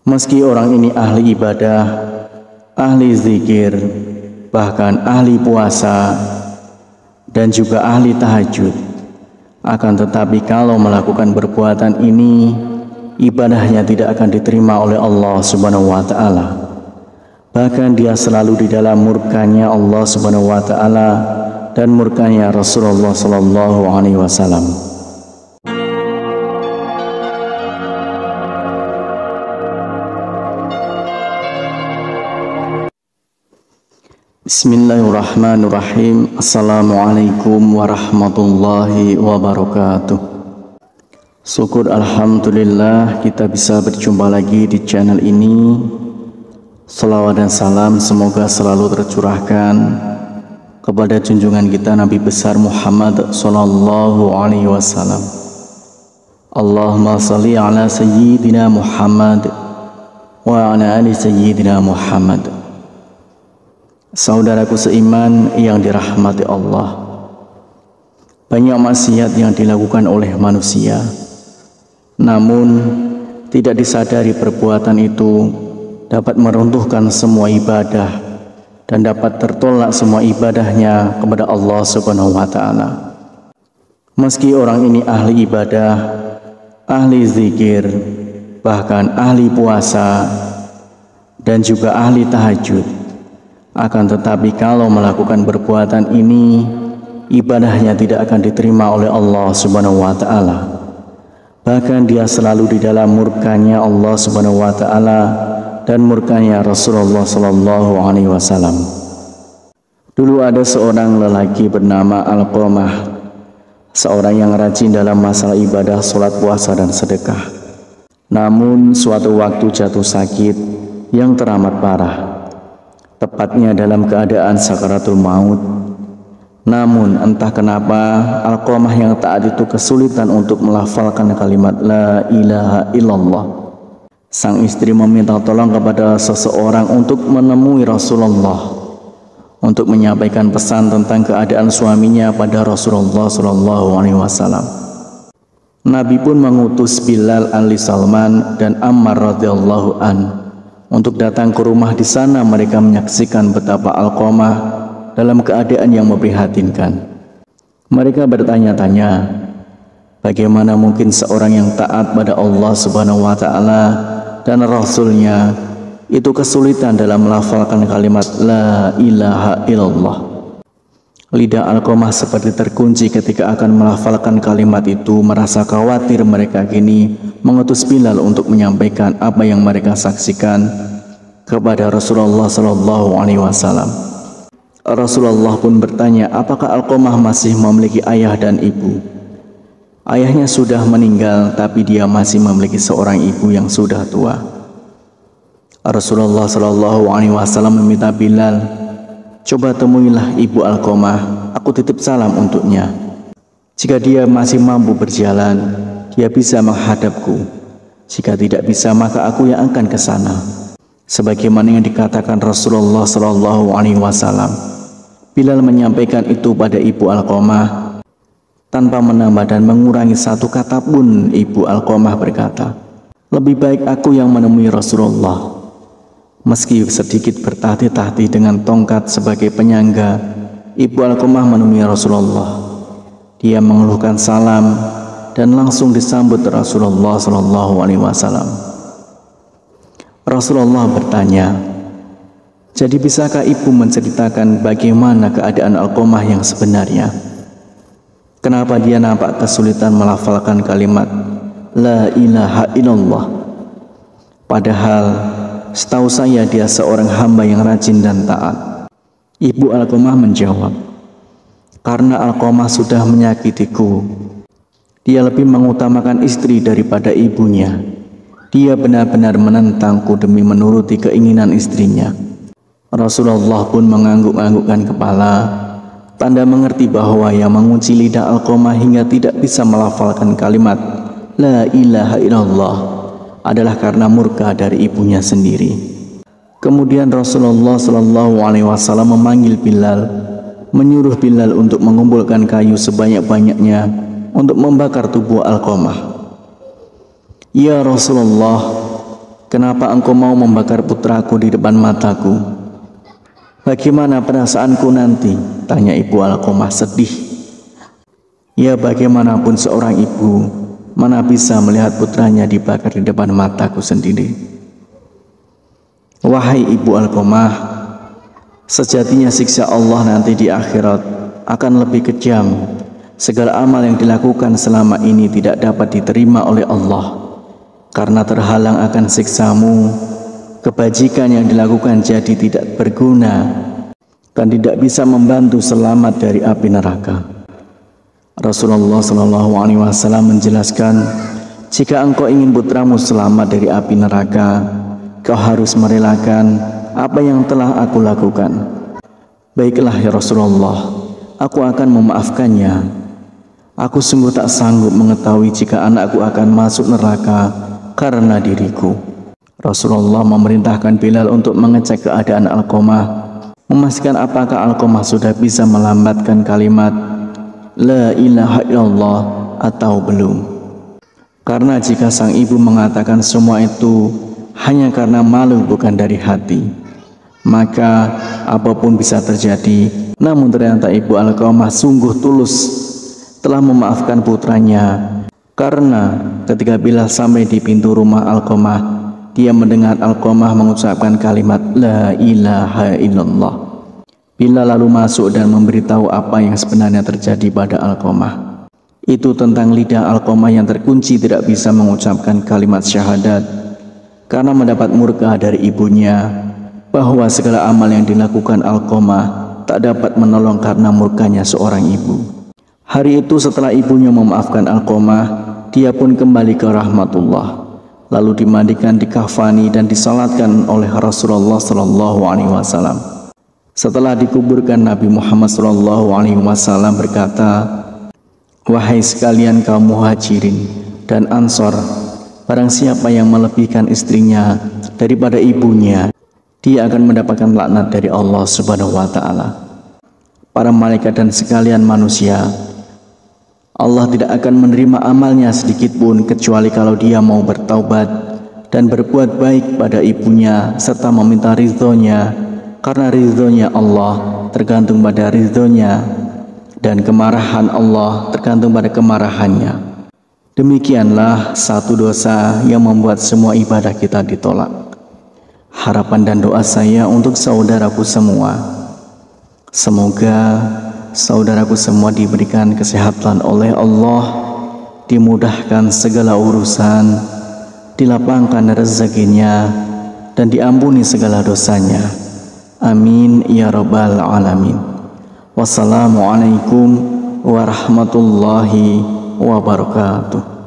Meski orang ini ahli ibadah, ahli zikir, bahkan ahli puasa, dan juga ahli tahajud, akan tetapi kalau melakukan perbuatan ini, ibadahnya tidak akan diterima oleh Allah Subhanahu wa Ta'ala. Bahkan dia selalu di dalam murkanya Allah Subhanahu wa Ta'ala dan murkanya Rasulullah Sallallahu Alaihi Wasallam. Bismillahirrahmanirrahim. Assalamualaikum warahmatullahi wabarakatuh. Syukur alhamdulillah kita bisa berjumpa lagi di channel ini. Salawat dan salam semoga selalu tercurahkan kepada junjungan kita Nabi besar Muhammad sallallahu alaihi wasallam. Allahumma salli ala sayyidina Muhammad wa ala ali sayyidina Muhammad. Saudaraku seiman yang dirahmati Allah, banyak maksiat yang dilakukan oleh manusia, namun tidak disadari perbuatan itu dapat meruntuhkan semua ibadah dan dapat tertolak semua ibadahnya kepada Allah Subhanahu wa Ta'ala. Meski orang ini ahli ibadah, ahli zikir, bahkan ahli puasa, dan juga ahli tahajud, akan tetapi kalau melakukan perbuatan ini, ibadahnya tidak akan diterima oleh Allah Subhanahu wa Ta'ala. Bahkan dia selalu di dalam murkanya Allah Subhanahu wa Ta'ala dan murkanya Rasulullah Sallallahu Alaihi Wasallam. Dulu ada seorang lelaki bernama Alqamah, seorang yang rajin dalam masalah ibadah, sholat, puasa, dan sedekah. Namun suatu waktu jatuh sakit yang teramat parah, tepatnya dalam keadaan sakaratul maut. Namun entah kenapa Alqamah yang taat itu kesulitan untuk melafalkan kalimat la ilaha illallah. Sang istri meminta tolong kepada seseorang untuk menemui Rasulullah untuk menyampaikan pesan tentang keadaan suaminya pada Rasulullah Sallallahu Alaihi Wasallam. Nabi pun mengutus Bilal Ali Salman dan Ammar radhiyallahu an untuk datang ke rumah. Di sana mereka menyaksikan betapa Alqamah dalam keadaan yang memprihatinkan. Mereka bertanya-tanya, bagaimana mungkin seorang yang taat pada Allah Subhanahu wa Ta'ala dan Rasulnya itu kesulitan dalam melafalkan kalimat la ilaha illallah. Lidah Alqamah seperti terkunci ketika akan melafalkan kalimat itu. Merasa khawatir, mereka kini mengutus Bilal untuk menyampaikan apa yang mereka saksikan kepada Rasulullah Sallallahu Alaihi Wasallam. Rasulullah pun bertanya, apakah Alqamah masih memiliki ayah dan ibu? Ayahnya sudah meninggal, tapi dia masih memiliki seorang ibu yang sudah tua. Rasulullah Sallallahu Alaihi Wasallam meminta Bilal, coba temuilah ibu Alqamah, aku titip salam untuknya. Jika dia masih mampu berjalan, dia bisa menghadapku. Jika tidak bisa, maka aku yang akan ke sana. Sebagaimana yang dikatakan Rasulullah Sallallahu Alaihi Wasallam. Bilal menyampaikan itu pada ibu Alqamah tanpa menambah dan mengurangi satu kata pun. Ibu Alqamah berkata, lebih baik aku yang menemui Rasulullah. Meski sedikit bertahti-tahti dengan tongkat sebagai penyangga, ibu Alqamah menemui Rasulullah. Dia mengeluhkan salam dan langsung disambut Rasulullah Sallallahu Alaihi Wasallam. Rasulullah bertanya, jadi bisakah ibu menceritakan bagaimana keadaan Alqamah yang sebenarnya? Kenapa dia nampak kesulitan melafalkan kalimat la ilaha illallah? Padahal setahu saya dia seorang hamba yang rajin dan taat. Ibu Alqamah menjawab, karena Alqamah sudah menyakitiku. Dia lebih mengutamakan istri daripada ibunya. Dia benar-benar menentangku demi menuruti keinginan istrinya. Rasulullah pun mengangguk-anggukkan kepala, tanda mengerti bahwa yang mengunci lidah Alqamah hingga tidak bisa melafalkan kalimat la ilaha illallah adalah karena murka dari ibunya sendiri. Kemudian Rasulullah Sallallahu Alaihi Wasallam memanggil Bilal, menyuruh Bilal untuk mengumpulkan kayu sebanyak-banyaknya untuk membakar tubuh Alqamah. Ya Rasulullah, Kenapa engkau mau membakar putraku di depan mataku? Bagaimana perasaanku nanti? Tanya ibu Alqamah sedih. Ya, bagaimanapun seorang ibu, mana bisa melihat putranya dibakar di depan mataku sendiri. Wahai ibu Alqamah, sejatinya siksa Allah nanti di akhirat akan lebih kejam. Segala amal yang dilakukan selama ini tidak dapat diterima oleh Allah karena terhalang akan siksamu. Kebajikan yang dilakukan jadi tidak berguna dan tidak bisa membantu selamat dari api neraka. Rasulullah SAW menjelaskan, jika engkau ingin putramu selamat dari api neraka, kau harus merelakan apa yang telah aku lakukan. Baiklah ya Rasulullah, aku akan memaafkannya. Aku sungguh tak sanggup mengetahui jika anakku akan masuk neraka karena diriku. Rasulullah memerintahkan Bilal untuk mengecek keadaan Alqamah, memastikan apakah Alqamah sudah bisa melambatkan kalimat La ilaha illallah atau belum. Karena jika sang ibu mengatakan semua itu hanya karena malu bukan dari hati, maka apapun bisa terjadi. Namun ternyata ibu Alqamah sungguh tulus telah memaafkan putranya, karena ketika Bilal sampai di pintu rumah Alqamah, dia mendengar Alqamah mengucapkan kalimat La ilaha illallah. Bilal lalu masuk dan memberitahu apa yang sebenarnya terjadi pada Alqamah. Itu tentang lidah Alqamah yang terkunci tidak bisa mengucapkan kalimat syahadat karena mendapat murka dari ibunya, bahwa segala amal yang dilakukan Alqamah tak dapat menolong karena murkanya seorang ibu. Hari itu setelah ibunya memaafkan Alqamah, dia pun kembali ke rahmatullah, lalu dimandikan, dikafani dan disalatkan oleh Rasulullah SAW. Setelah dikuburkan, Nabi Muhammad SAW berkata, wahai sekalian kaum muhajirin dan ansor, barang siapa yang melebihkan istrinya daripada ibunya, dia akan mendapatkan laknat dari Allah Subhanahu wa Ta'ala. Para malaikat dan sekalian manusia, Allah tidak akan menerima amalnya sedikit pun kecuali kalau dia mau bertaubat dan berbuat baik pada ibunya serta meminta ridhonya, karena ridhonya Allah tergantung pada ridhonya dan kemarahan Allah tergantung pada kemarahannya. Demikianlah satu dosa yang membuat semua ibadah kita ditolak. Harapan dan doa saya untuk saudaraku semua, semoga saudaraku semua diberikan kesehatan oleh Allah, dimudahkan segala urusan, dilapangkan rezekinya, dan diampuni segala dosanya. Amin ya rabbal alamin. Wassalamualaikum warahmatullahi wabarakatuh.